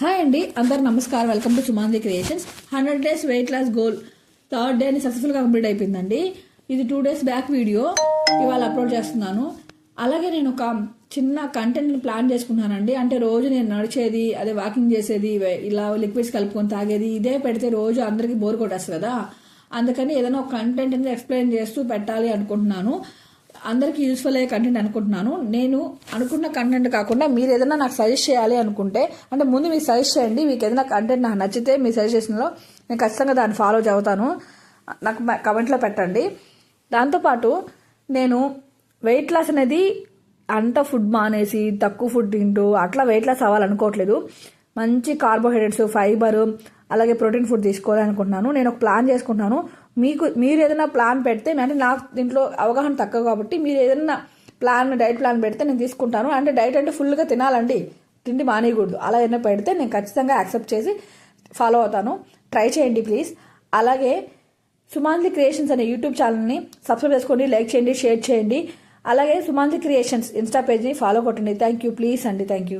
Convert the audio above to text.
Hi అండి, అందరు నమస్కారం. Welcome to Sumandi creations. 100 days weight loss goal third day సక్సెస్ఫుల్గా కంప్లీట్ అయిపోయిందండి. ఇది 2 days బ్యాక్ వీడియో ఇవాళ అప్లోడ్ చేస్తున్నాను. అలాగే నేను ఒక చిన్న కంటెంట్ని ప్లాన్ చేసుకున్నానండి. అంటే రోజు నేను నడిచేది, అదే వాకింగ్ చేసేది, ఇలా లిక్విడ్స్ కలుపుకొని తాగేది ఇదే పెడితే రోజు అందరికీ బోర్ కొట్టేస్తుంది కదా. అందుకని ఏదైనా ఒక కంటెంట్ అనేది ఎక్స్ప్లెయిన్ చేస్తూ పెట్టాలి అనుకుంటున్నాను. అందరికీ యూస్ఫుల్ అయ్యే కంటెంట్ అనుకుంటున్నాను. నేను అనుకున్న కంటెంట్ కాకుండా మీరు ఏదైనా నాకు సజెస్ట్ చేయాలి అనుకుంటే, అంటే ముందు మీరు సజెస్ట్ చేయండి. మీకు ఏదైనా కంటెంట్ నాకు నచ్చితే మీ సజెషన్లో నేను ఖచ్చితంగా దాన్ని ఫాలో అవుతాను. నాకు కమెంట్లో పెట్టండి. దాంతోపాటు నేను వెయిట్ లాస్ అనేది అంత ఫుడ్ మానేసి తక్కువ ఫుడ్ తింటూ అట్లా వెయిట్ లాస్ అవ్వాలనుకోవట్లేదు. మంచి కార్బోహైడ్రేట్స్, ఫైబర్, అలాగే ప్రోటీన్ ఫుడ్ తీసుకోవాలనుకుంటున్నాను. నేను ఒక ప్లాన్ చేసుకుంటున్నాను. మీరు ఏదైనా ప్లాన్ పెడితే, అంటే నాకు దీంట్లో అవగాహన తక్కువ కాబట్టి మీరు ఏదైనా డైట్ ప్లాన్ పెడితే నేను తీసుకుంటాను. అంటే డైట్ అంటే ఫుల్గా తినాలండి, తిండి మానేయకూడదు. అలా ఏదైనా పెడితే నేను ఖచ్చితంగా యాక్సెప్ట్ చేసి ఫాలో అవుతాను. ట్రై చేయండి ప్లీజ్. అలాగే సుమాంతి క్రియేషన్స్ అనే యూట్యూబ్ ఛానల్ని సబ్స్క్రైబ్ చేసుకోండి, లైక్ చేయండి, షేర్ చేయండి. అలాగే సుమాంతి క్రియేషన్స్ ఇన్స్టా పేజ్ని ఫాలో కొట్టండి. థ్యాంక్ యూ, ప్లీజ్ అండి, థ్యాంక్ యూ.